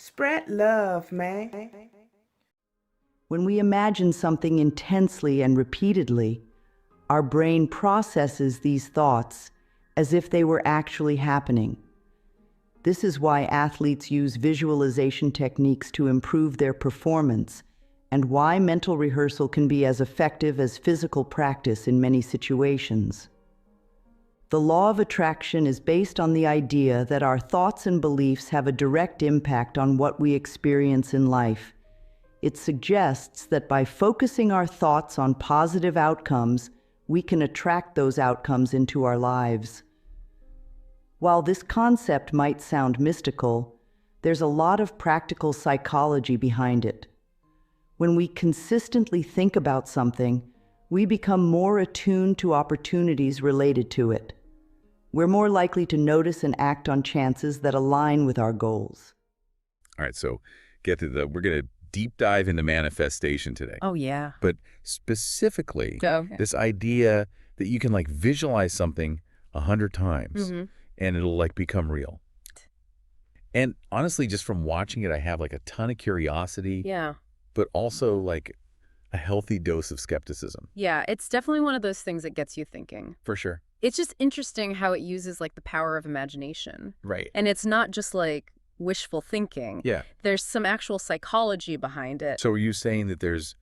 Spread love, man. When we imagine something intensely and repeatedly, our brain processes these thoughts as if they were actually happening. This is why athletes use visualization techniques to improve their performance, and why mental rehearsal can be as effective as physical practice in many situations. The law of attraction is based on the idea that our thoughts and beliefs have a direct impact on what we experience in life. It suggests that by focusing our thoughts on positive outcomes, we can attract those outcomes into our lives. While this concept might sound mystical, there's a lot of practical psychology behind it. When we consistently think about something, we become more attuned to opportunities related to it. We're more likely to notice and act on chances that align with our goals. All right, so we're going to deep dive into manifestation today. Oh, yeah. But specifically, Okay. this idea that you can like visualize something 100 times and it'll like become real. And honestly, just from watching it, I have like a ton of curiosity, Yeah. but also like a healthy dose of skepticism. Yeah, it's definitely one of those things that gets you thinking. For sure. It's just interesting how it uses like the power of imagination. Right. And it's not just like wishful thinking. Yeah. There's some actual psychology behind it. So are you saying that there's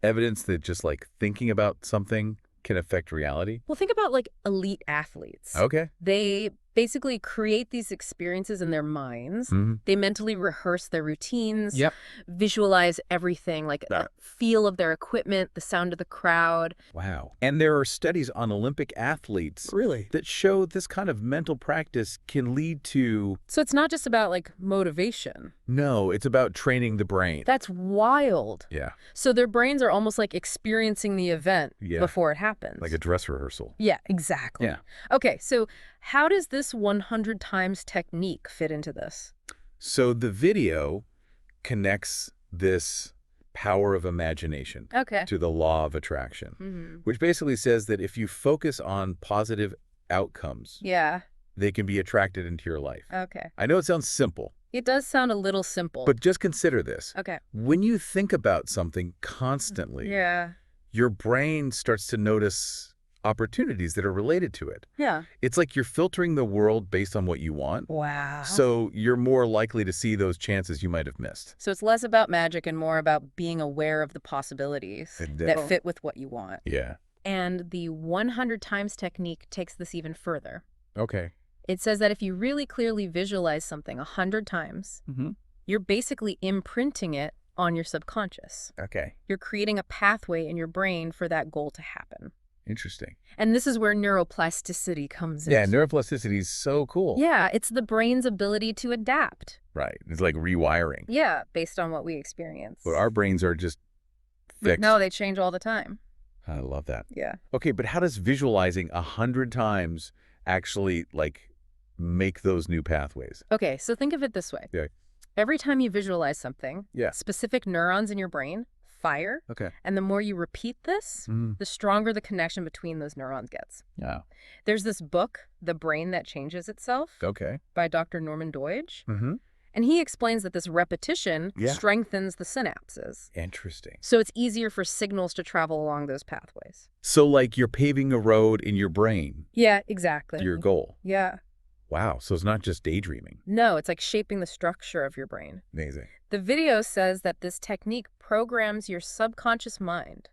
evidence that just like thinking about something can affect reality? Well, think about like elite athletes. Okay. They basically create these experiences in their minds. They mentally rehearse their routines, Yep. visualize everything, like the feel of their equipment, the sound of the crowd. Wow. And there are studies on Olympic athletes that show this kind of mental practice can lead to... So it's not just about like motivation. No, it's about training the brain. That's wild. Yeah. So their brains are almost like experiencing the event before it happens. Like a dress rehearsal. Yeah, exactly. Yeah. Okay, so how does this 100 times technique fit into this? So the video connects this power of imagination to the law of attraction, which basically says that if you focus on positive outcomes, they can be attracted into your life. Okay. I know it sounds simple. It does sound a little simple. But just consider this. Okay. When you think about something constantly, your brain starts to notice opportunities that are related to it. Yeah. It's like you're filtering the world based on what you want. Wow. So you're more likely to see those chances you might have missed. So it's less about magic and more about being aware of the possibilities that fit with what you want. Yeah. And the 100 times technique takes this even further. Okay. It says that if you really clearly visualize something 100 times, you're basically imprinting it on your subconscious. Okay. You're creating a pathway in your brain for that goal to happen. Interesting. And this is where neuroplasticity comes in. Yeah, neuroplasticity is so cool. Yeah, it's the brain's ability to adapt. Right. It's like rewiring. Yeah, based on what we experience. But our brains are just fixed. No, they change all the time. I love that. Yeah. Okay, but how does visualizing 100 times actually like make those new pathways? Okay, so think of it this way. Yeah. Every time you visualize something, Yeah. specific neurons in your brain fire. Okay. And the more you repeat this, the stronger the connection between those neurons gets. Yeah. There's this book, The Brain That Changes Itself, Okay. by Dr. Norman Doidge. And he explains that this repetition strengthens the synapses. Interesting. So it's easier for signals to travel along those pathways. So like you're paving a road in your brain Yeah, exactly. to your goal. Yeah. Wow. So it's not just daydreaming. No, it's like shaping the structure of your brain. Amazing. The video says that this technique programs your subconscious mind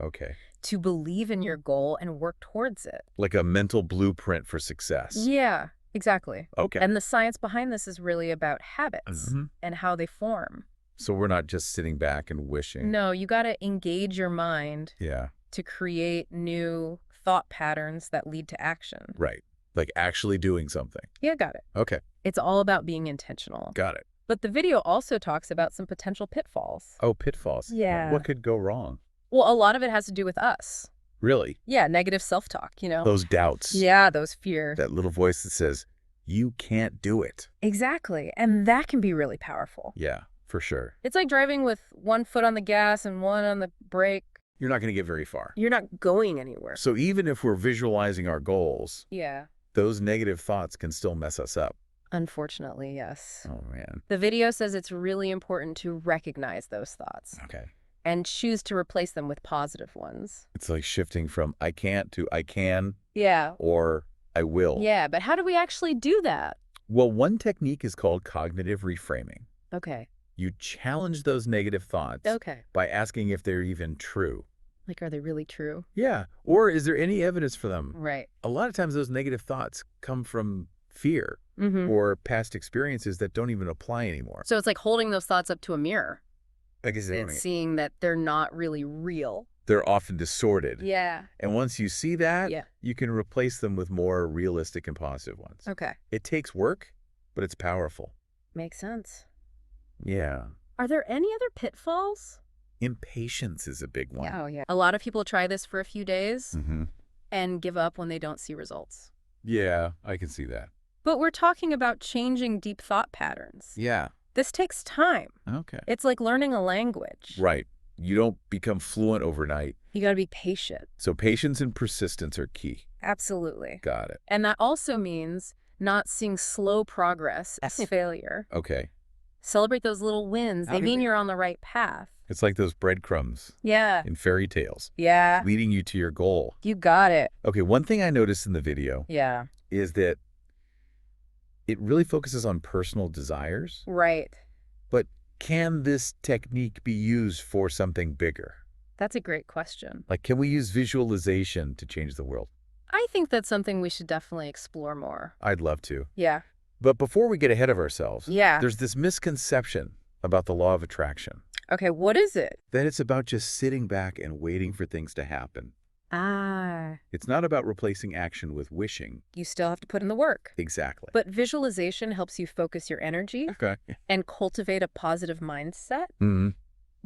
Okay. to believe in your goal and work towards it. Like a mental blueprint for success. Yeah, exactly. Okay. And the science behind this is really about habits and how they form. So we're not just sitting back and wishing. No, you got to engage your mind Yeah. to create new thought patterns that lead to action. Right. Like actually doing something. Yeah, got it. Okay. It's all about being intentional. Got it. But the video also talks about some potential pitfalls. Oh, pitfalls. Yeah. What could go wrong? Well, a lot of it has to do with us. Really? Yeah, negative self-talk, you know? Those doubts. Yeah, those fears. That little voice that says, you can't do it. Exactly. And that can be really powerful. Yeah, for sure. It's like driving with one foot on the gas and one on the brake. You're not going to get very far. You're not going anywhere. So even if we're visualizing our goals, Yeah. those negative thoughts can still mess us up. Unfortunately, yes. Oh, man. The video says it's really important to recognize those thoughts Okay. and choose to replace them with positive ones. It's like shifting from I can't to I can Yeah. or I will. Yeah, but how do we actually do that? Well, one technique is called cognitive reframing. Okay. You challenge those negative thoughts by asking if they're even true. Like, are they really true? Yeah. Or is there any evidence for them? Right. A lot of times those negative thoughts come from fear or past experiences that don't even apply anymore. So it's like holding those thoughts up to a mirror. Like and seeing that they're not really real. They're often distorted. Yeah. And once you see that, you can replace them with more realistic and positive ones. Okay. It takes work, but it's powerful. Makes sense. Yeah. Are there any other pitfalls? Impatience is a big one. Oh, yeah. A lot of people try this for a few days and give up when they don't see results. Yeah, I can see that. But we're talking about changing deep thought patterns. Yeah. This takes time. Okay. It's like learning a language. Right. You don't become fluent overnight. You got to be patient. So patience and persistence are key. Absolutely. Got it. And that also means not seeing slow progress as failure. Okay. Celebrate those little wins. They mean you're on the right path. It's like those breadcrumbs Yeah. in fairy tales. Yeah. Leading you to your goal. You got it. Okay, one thing I noticed in the video is that it really focuses on personal desires. Right. But can this technique be used for something bigger? That's a great question. Like, can we use visualization to change the world? I think that's something we should definitely explore more. I'd love to. Yeah. But before we get ahead of ourselves, Yeah. there's this misconception about the law of attraction. Okay, what is it? That it's about just sitting back and waiting for things to happen. Ah. It's not about replacing action with wishing. You still have to put in the work. Exactly. But visualization helps you focus your energy and cultivate a positive mindset.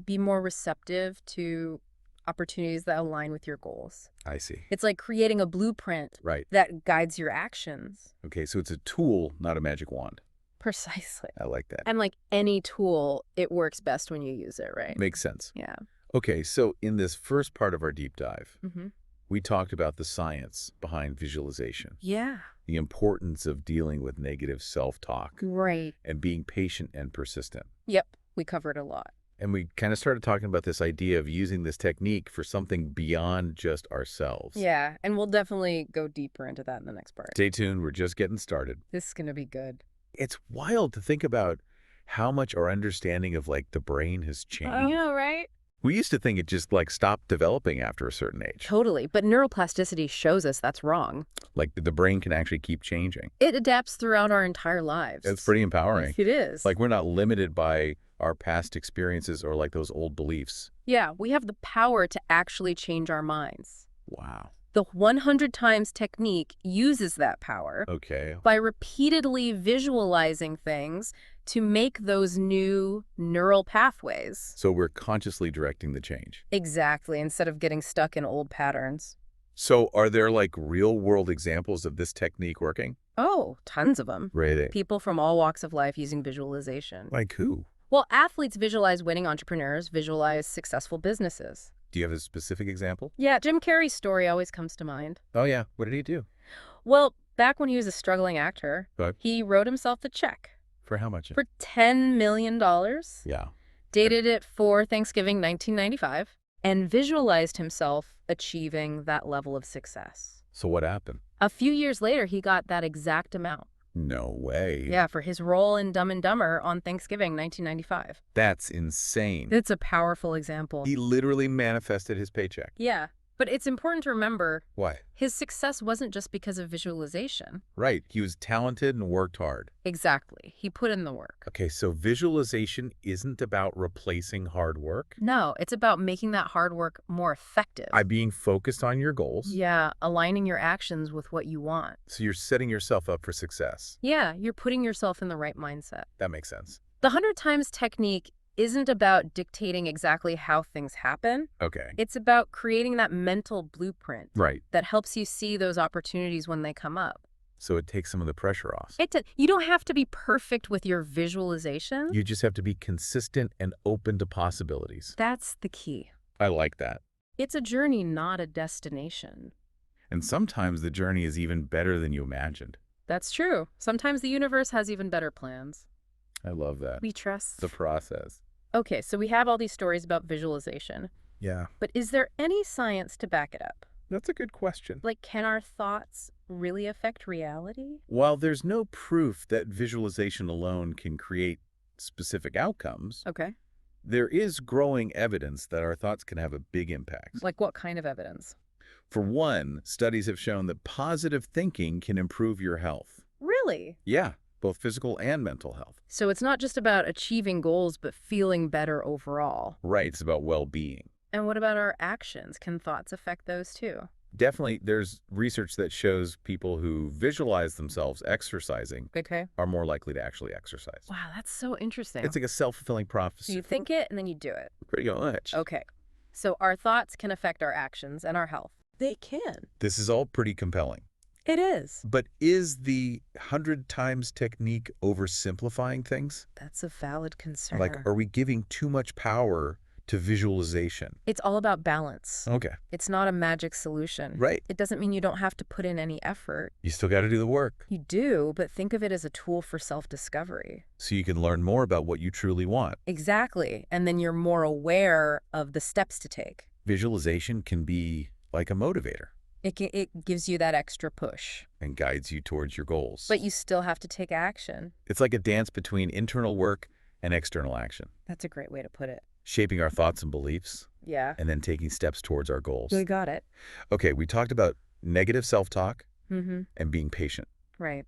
Be more receptive to opportunities that align with your goals. I see. It's like creating a blueprint that guides your actions. Okay, so it's a tool, not a magic wand. Precisely. I like that. And like any tool, it works best when you use it, right? Makes sense. Yeah. Okay, so in this first part of our deep dive, we talked about the science behind visualization. Yeah. The importance of dealing with negative self-talk. Right. And being patient and persistent. Yep. We covered a lot. And we kind of started talking about this idea of using this technique for something beyond just ourselves. Yeah, and we'll definitely go deeper into that in the next part. Stay tuned. We're just getting started. This is going to be good. It's wild to think about how much our understanding of like the brain has changed. I know, right? We used to think it just like stopped developing after a certain age. Totally. But neuroplasticity shows us that's wrong. Like the brain can actually keep changing. It adapts throughout our entire lives. It's pretty empowering. It is. Like we're not limited by our past experiences or like those old beliefs. Yeah, we have the power to actually change our minds. Wow. The 100 times technique uses that power by repeatedly visualizing things to make those new neural pathways. So we're consciously directing the change. Exactly, instead of getting stuck in old patterns. So are there like real world examples of this technique working? Oh, tons of them. Really? People from all walks of life using visualization. Like who? Well, athletes visualize winning, entrepreneurs visualize successful businesses. Do you have a specific example? Yeah, Jim Carrey's story always comes to mind. Oh, yeah. What did he do? Well, back when he was a struggling actor, he wrote himself the check. For how much? For $10 million. Yeah. Dated it for Thanksgiving 1995, and visualized himself achieving that level of success. So what happened? A few years later, he got that exact amount. No way. Yeah, for his role in Dumb and Dumber on Thanksgiving 1995. That's insane. It's a powerful example. He literally manifested his paycheck. Yeah, but it's important to remember Why? His success wasn't just because of visualization. Right. He was talented and worked hard. Exactly. He put in the work. Okay, so visualization isn't about replacing hard work? No, it's about making that hard work more effective. By being focused on your goals? Yeah, aligning your actions with what you want. So you're setting yourself up for success? Yeah, you're putting yourself in the right mindset. That makes sense. The 100 times technique isn't about dictating exactly how things happen. Okay. It's about creating that mental blueprint. Right. That helps you see those opportunities when they come up. So it takes some of the pressure off. You don't have to be perfect with your visualization. You just have to be consistent and open to possibilities. That's the key. I like that. It's a journey, not a destination. And sometimes the journey is even better than you imagined. That's true. Sometimes the universe has even better plans. I love that. We trust The process. Okay, so we have all these stories about visualization. Yeah. But is there any science to back it up? That's a good question. Like, can our thoughts really affect reality? While there's no proof that visualization alone can create specific outcomes, Okay. there is growing evidence that our thoughts can have a big impact. Like what kind of evidence? For one, studies have shown that positive thinking can improve your health. Really? Yeah, both physical and mental health. So it's not just about achieving goals, but feeling better overall. Right, it's about well-being. And what about our actions? Can thoughts affect those too? Definitely, there's research that shows people who visualize themselves exercising Okay. are more likely to actually exercise. Wow, that's so interesting. It's like a self-fulfilling prophecy. You think it and then you do it. Pretty much. Okay. So our thoughts can affect our actions and our health. They can. This is all pretty compelling. It is. But is the 100 times technique oversimplifying things? That's a valid concern. Like, are we giving too much power to visualization? It's all about balance. Okay. It's not a magic solution. Right. It doesn't mean you don't have to put in any effort. You still got to do the work. You do, but think of it as a tool for self-discovery. So you can learn more about what you truly want. Exactly. And then you're more aware of the steps to take. Visualization can be like a motivator It gives you that extra push. and guides you towards your goals. But you still have to take action. It's like a dance between internal work and external action, That's a great way to put it. shaping our thoughts and beliefs, Yeah. and then taking steps towards our goals. You got it. Okay, we talked about negative self-talk Mm-hmm. and being patient. Right.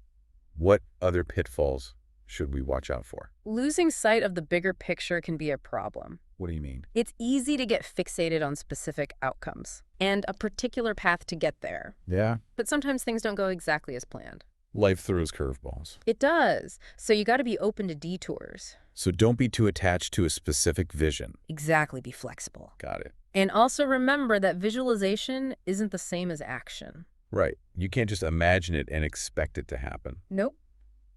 What other pitfalls should we watch out for? Losing sight of the bigger picture can be a problem. What do you mean? It's easy to get fixated on specific outcomes and a particular path to get there. Yeah. But sometimes things don't go exactly as planned. Life throws curveballs. It does. So you got to be open to detours. So don't be too attached to a specific vision. Exactly. Be flexible. Got it. And also remember that visualization isn't the same as action. Right. You can't just imagine it and expect it to happen. Nope.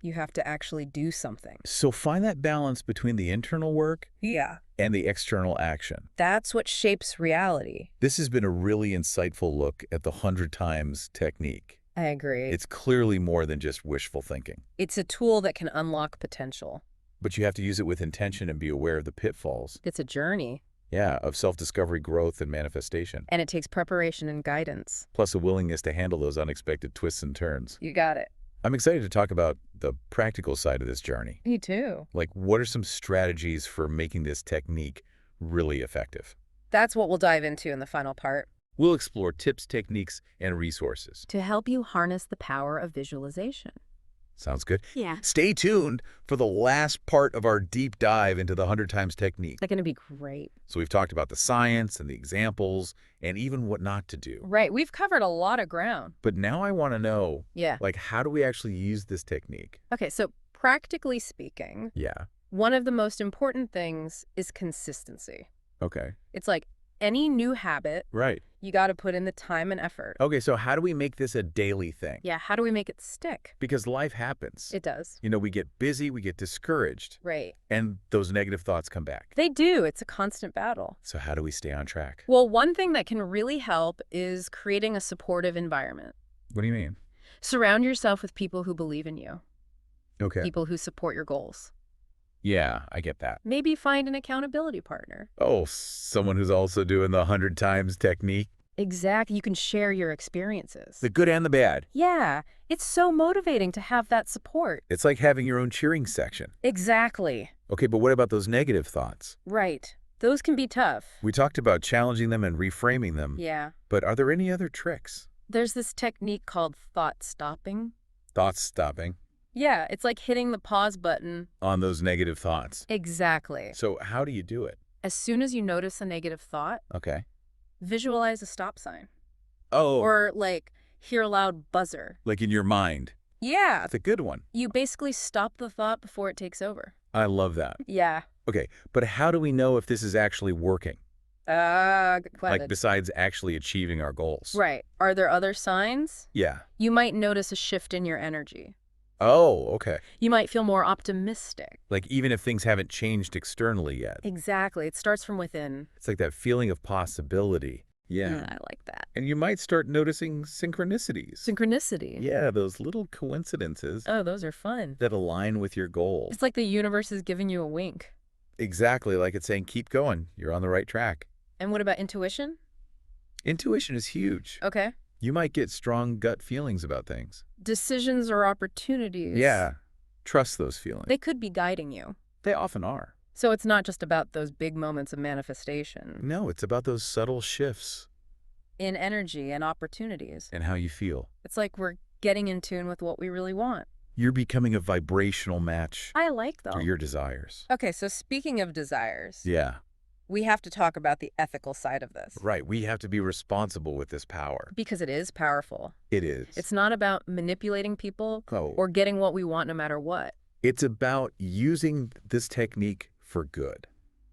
You have to actually do something. So find that balance between the internal work Yeah. and the external action. That's what shapes reality. This has been a really insightful look at the 100 times technique. I agree. It's clearly more than just wishful thinking. It's a tool that can unlock potential. But you have to use it with intention and be aware of the pitfalls. It's a journey. Yeah, of self-discovery, growth, and manifestation. And it takes preparation and guidance. Plus a willingness to handle those unexpected twists and turns. You got it. I'm excited to talk about the practical side of this journey. Me too. Like, what are some strategies for making this technique really effective? That's what we'll dive into in the final part. We'll explore tips, techniques, and resources. To help you harness the power of visualization. Sounds good? Yeah. Stay tuned for the last part of our deep dive into the 100 times technique. That's going to be great. So we've talked about the science and the examples and even what not to do. Right. We've covered a lot of ground. But now I want to know, Yeah. like, how do we actually use this technique? Okay. So practically speaking, Yeah. one of the most important things is consistency. Okay. It's like any new habit, Right. you got to put in the time and effort. Okay, so how do we make this a daily thing? Yeah. How do we make it stick? Because life happens. It does. You know, we get busy, we get discouraged, Right. and those negative thoughts come back. They do. It's a constant battle. So how do we stay on track? Well, one thing that can really help is creating a supportive environment. What do you mean? Surround yourself with people who believe in you, Okay. people who support your goals. Yeah, I get that. Maybe find an accountability partner. Oh, someone who's also doing the 100 times technique. Exactly. You can share your experiences. The good and the bad. Yeah. It's so motivating to have that support. It's like having your own cheering section. Exactly. Okay, but what about those negative thoughts? Right. Those can be tough. We talked about challenging them and reframing them. Yeah. But are there any other tricks? There's this technique called thought stopping. Thoughts stopping Yeah. It's like hitting the pause button. on those negative thoughts. Exactly. So how do you do it? As soon as you notice a negative thought, Okay. visualize a stop sign. Oh, Or like hear a loud buzzer. like in your mind. Yeah. That's a good one. You basically stop the thought before it takes over. I love that. Yeah. Okay, but how do we know if this is actually working? Good question. Like besides actually achieving our goals? Right. Are there other signs? Yeah. You might notice a shift in your energy. Oh, okay. You might feel more optimistic. Like even if things haven't changed externally yet. Exactly. It starts from within. It's like that feeling of possibility. Yeah. I like that. And you might start noticing synchronicities. Synchronicity. Yeah, those little coincidences Oh, those are fun. that align with your goal. It's like the universe is giving you a wink. Exactly, like it's saying, keep going. You're on the right track. And what about intuition? Intuition is huge. Okay. You might get strong gut feelings about things. Decisions or opportunities. Yeah. Trust those feelings. They could be guiding you. They often are. So it's not just about those big moments of manifestation. No, it's about those subtle shifts. In energy and opportunities. And how you feel. It's like we're getting in tune with what we really want. You're becoming a vibrational match I like them. for your desires. Okay, so speaking of desires, Yeah. we have to talk about the ethical side of this. Right. We have to be responsible with this power. Because it is powerful. It is. It's not about manipulating people or getting what we want no matter what. It's about using this technique for good.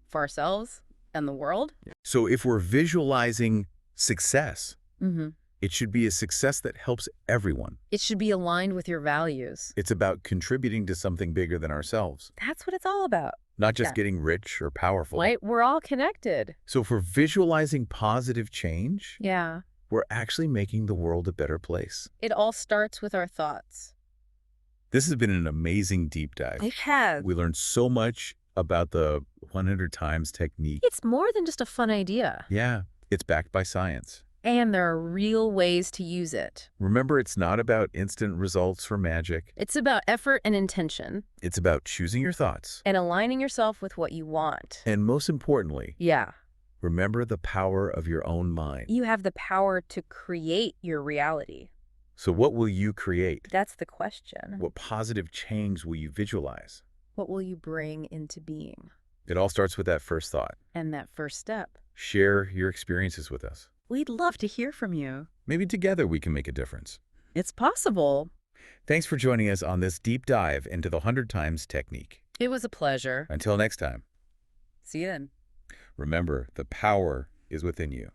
For ourselves and the world. So if we're visualizing success, Mm-hmm. it should be a success that helps everyone. It should be aligned with your values. It's about contributing to something bigger than ourselves. That's what it's all about. Not just getting rich or powerful. Right? We're all connected. So if we're visualizing positive change, Yeah. we're actually making the world a better place. It all starts with our thoughts. This has been an amazing deep dive. It has. We learned so much about the 100 times technique. It's more than just a fun idea. Yeah, it's backed by science. And there are real ways to use it. Remember, it's not about instant results or magic. It's about effort and intention. It's about choosing your thoughts. And aligning yourself with what you want. And most importantly, Yeah. remember the power of your own mind. You have the power to create your reality. So what will you create? That's the question. What positive change will you visualize? What will you bring into being? It all starts with that first thought. And that first step. Share your experiences with us. We'd love to hear from you. Maybe together we can make a difference. It's possible. Thanks for joining us on this deep dive into the 100 times technique. It was a pleasure. Until next time, See you then. remember, the power is within you.